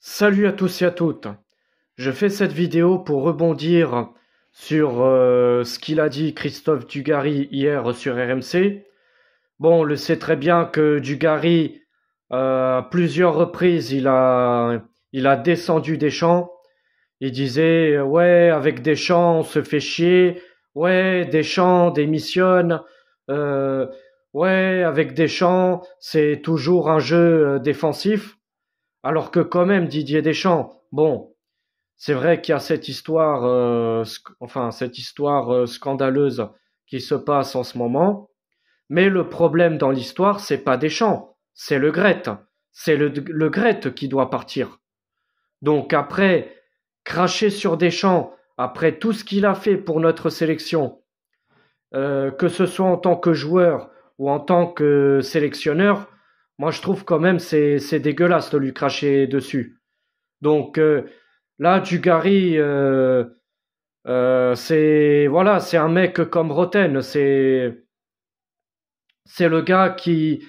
Salut à tous et à toutes. Je fais cette vidéo pour rebondir sur ce qu'il a dit Christophe Dugarry hier sur RMC. Bon, on le sait très bien que Dugarry, à plusieurs reprises, il a descendu Deschamps. Il disait, ouais, avec Deschamps, on se fait chier. Ouais, Deschamps démissionne. Euh, ouais, avec Deschamps, c'est toujours un jeu défensif. Alors que quand même Didier Deschamps, bon, c'est vrai qu'il y a cette histoire, cette histoire scandaleuse qui se passe en ce moment, mais le problème dans l'histoire, c'est pas Deschamps, c'est Le Gret, c'est le Gret qui doit partir. Donc après, cracher sur Deschamps, après tout ce qu'il a fait pour notre sélection, que ce soit en tant que joueur ou en tant que sélectionneur, moi je trouve quand même c'est dégueulasse de lui cracher dessus. Donc là, Dugarry, c'est voilà, c'est un mec comme Roten, c'est le gars qui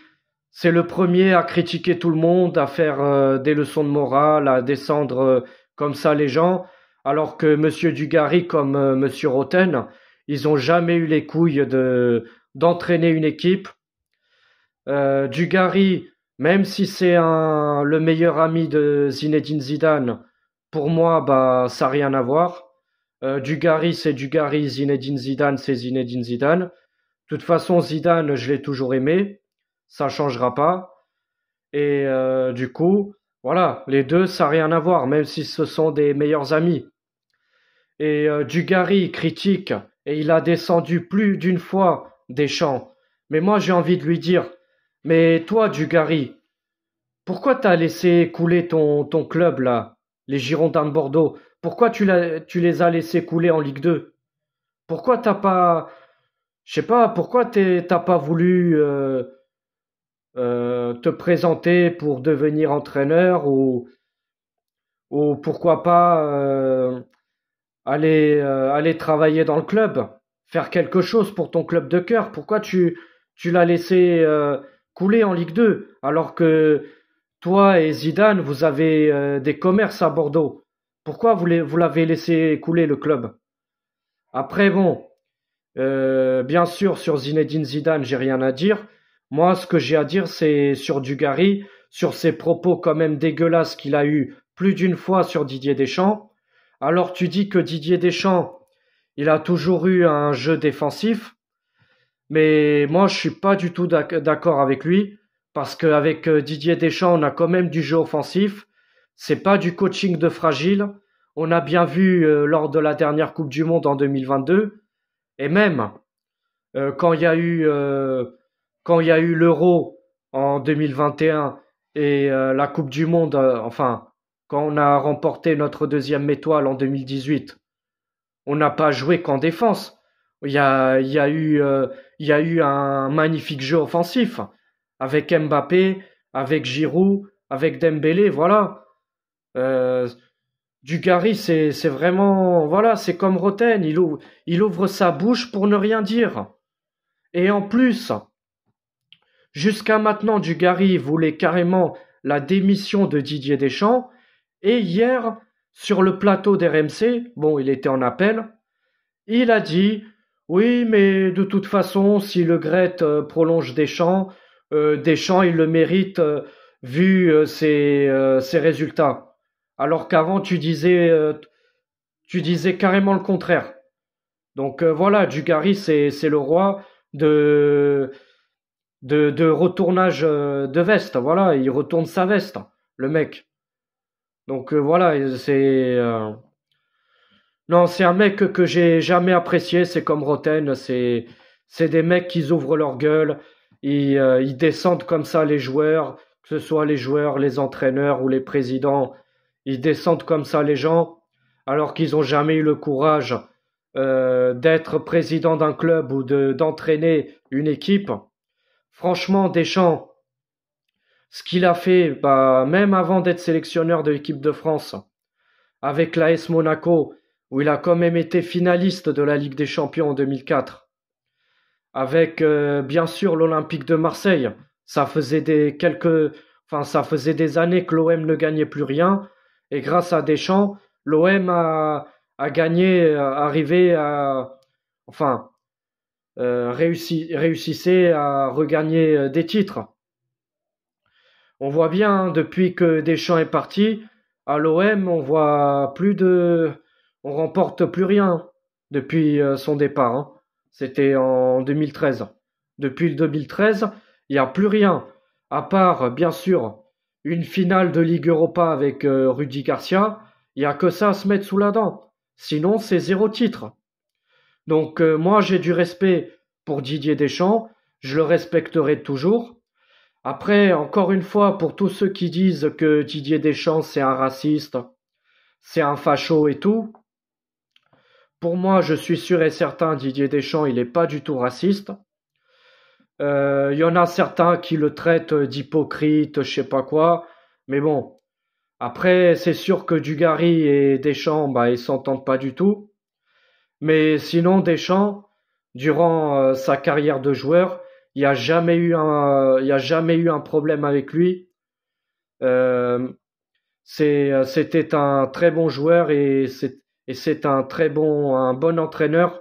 c'est le premier à critiquer tout le monde, à faire des leçons de morale, à descendre comme ça les gens, alors que Monsieur Dugarry comme Monsieur Roten, ils ont jamais eu les couilles de d'entraîner une équipe. Dugarry, même si c'est le meilleur ami de Zinedine Zidane, pour moi, bah, ça n'a rien à voir. Dugarry, c'est Dugarry, Zinedine Zidane, c'est Zinedine Zidane. De toute façon, Zidane, je l'ai toujours aimé, ça changera pas. Et du coup, voilà, les deux, ça n'a rien à voir, même si ce sont des meilleurs amis. Et Dugarry critique, et il a descendu plus d'une fois Deschamps. Mais moi, j'ai envie de lui dire, mais toi, Dugarry, pourquoi t'as laissé couler ton club là, les Girondins de Bordeaux? Pourquoi tu les as laissés couler en Ligue 2? Pourquoi t'as pas, je sais pas, pourquoi t'as pas voulu te présenter pour devenir entraîneur ou pourquoi pas aller travailler dans le club, faire quelque chose pour ton club de cœur? Pourquoi tu l'as laissé couler en Ligue 2 alors que toi et Zidane, vous avez des commerces à Bordeaux. Pourquoi vous l'avez laissé couler le club? Après, bon, bien sûr, sur Zinedine Zidane, j'ai rien à dire. Moi, ce que j'ai à dire, c'est sur Dugarry, sur ses propos quand même dégueulasses qu'il a eu plus d'une fois sur Didier Deschamps. Alors, tu dis que Didier Deschamps, il a toujours eu un jeu défensif, mais moi, je suis pas du tout d'accord avec lui, parce qu'avec Didier Deschamps, on a quand même du jeu offensif. C'est pas du coaching de fragile. On a bien vu lors de la dernière Coupe du Monde en 2022, et même quand il y a eu l'Euro en 2021 et la Coupe du Monde, quand on a remporté notre deuxième étoile en 2018, on n'a pas joué qu'en défense. Il y a eu un magnifique jeu offensif avec Mbappé, avec Giroud, avec Dembélé, voilà. Euh, Dugarry, c'est vraiment, voilà, c'est comme Roten, il ouvre sa bouche pour ne rien dire. Et en plus, jusqu'à maintenant, Dugarry voulait carrément la démission de Didier Deschamps. Et hier, sur le plateau d'RMC, bon, il était en appel, il a dit, oui, mais de toute façon, si Le Gret prolonge Deschamps, Deschamps, il le mérite vu ses résultats. Alors qu'avant, tu disais carrément le contraire. Donc voilà, Dugarry, c'est le roi de, de retournage de veste. Voilà, il retourne sa veste, le mec. Donc voilà, non, c'est un mec que j'ai jamais apprécié. C'est comme Roten. C'est des mecs qui ouvrent leur gueule. Ils descendent comme ça les joueurs, que ce soit les joueurs, les entraîneurs ou les présidents. Ils descendent comme ça les gens, alors qu'ils ont jamais eu le courage d'être président d'un club ou d'entraîner une équipe. Franchement, Deschamps, ce qu'il a fait, bah, même avant d'être sélectionneur de l'équipe de France, avec l'AS Monaco, où il a quand même été finaliste de la Ligue des Champions en 2004, avec bien sûr l'Olympique de Marseille. Ça faisait ça faisait des années que l'OM ne gagnait plus rien. Et grâce à Deschamps, l'OM a gagné, arrivé à, enfin, réussissait à regagner des titres. On voit bien, hein, depuis que Deschamps est parti, à l'OM, on remporte plus rien depuis son départ, hein. C'était en 2013. Depuis le 2013, il n'y a plus rien. À part, bien sûr, une finale de Ligue Europa avec Rudy Garcia, il n'y a que ça à se mettre sous la dent. Sinon, c'est zéro titre. Donc, moi, j'ai du respect pour Didier Deschamps. Je le respecterai toujours. Après, encore une fois, pour tous ceux qui disent que Didier Deschamps, c'est un raciste, c'est un facho et tout, pour moi, je suis sûr et certain, Didier Deschamps, il n'est pas du tout raciste. Il y en a certains qui le traitent d'hypocrite, je sais pas quoi. Mais bon, après, c'est sûr que Dugarry et Deschamps, bah, ils s'entendent pas du tout. Mais sinon, Deschamps, durant sa carrière de joueur, il y a jamais eu un problème avec lui. Euh, C'était un très bon joueur et c'est un bon entraîneur.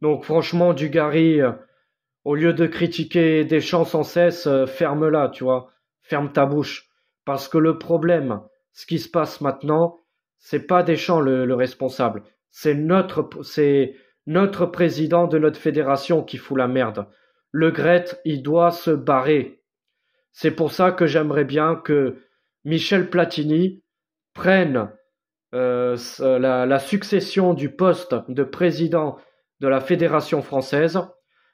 Donc franchement, Dugarry, au lieu de critiquer Deschamps sans cesse, ferme-la, tu vois, ferme ta bouche. Parce que le problème, ce qui se passe maintenant, c'est pas Deschamps le responsable, c'est notre président de notre fédération qui fout la merde. Le Gret, il doit se barrer. C'est pour ça que j'aimerais bien que Michel Platini prenne la succession du poste de président de la Fédération française.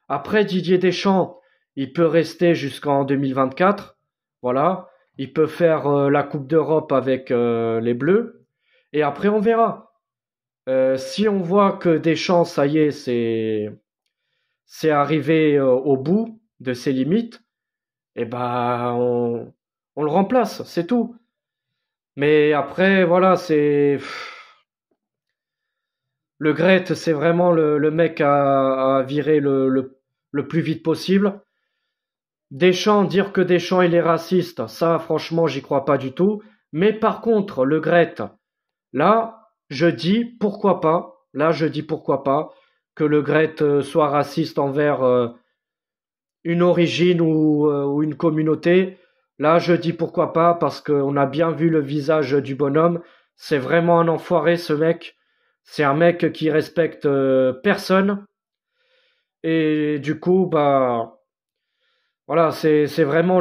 Après Didier Deschamps, il peut rester jusqu'en 2024. Voilà. Il peut faire la Coupe d'Europe avec les Bleus. Et après, on verra. Si on voit que Deschamps, ça y est, c'est arrivé au bout de ses limites, eh ben, on le remplace, c'est tout. Mais après, voilà, le Gret, c'est vraiment le mec à virer le plus vite possible. Deschamps, dire que Deschamps il est raciste, ça franchement j'y crois pas du tout. Mais par contre, le Gret, là, je dis pourquoi pas, là je dis pourquoi pas que le Gret soit raciste envers une origine ou une communauté. Là je dis pourquoi pas parce qu'on a bien vu le visage du bonhomme. C'est vraiment un enfoiré ce mec. C'est un mec qui respecte personne. Et du coup, bah voilà, c'est vraiment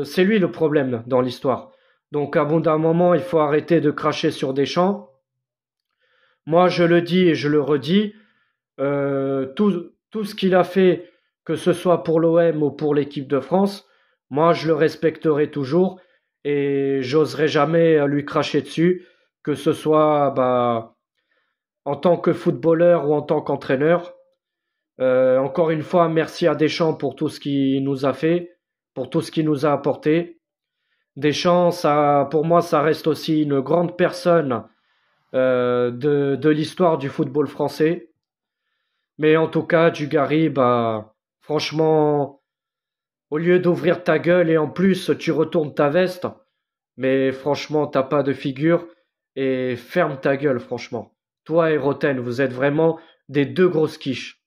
c'est lui le problème dans l'histoire. Donc à bout d'un moment, il faut arrêter de cracher sur Deschamps. Moi, je le dis et je le redis, tout ce qu'il a fait, que ce soit pour l'OM ou pour l'équipe de France, moi, je le respecterai toujours et j'oserai jamais lui cracher dessus, que ce soit bah, en tant que footballeur ou en tant qu'entraîneur. Encore une fois, merci à Deschamps pour tout ce qu'il nous a fait, pour tout ce qu'il nous a apporté. Deschamps, ça, pour moi, ça reste aussi une grande personne de l'histoire du football français. Mais en tout cas, Dugarry, bah, franchement, au lieu d'ouvrir ta gueule et en plus tu retournes ta veste, mais franchement, t'as pas de figure et ferme ta gueule, franchement. Toi et Roten, vous êtes vraiment des deux grosses quiches.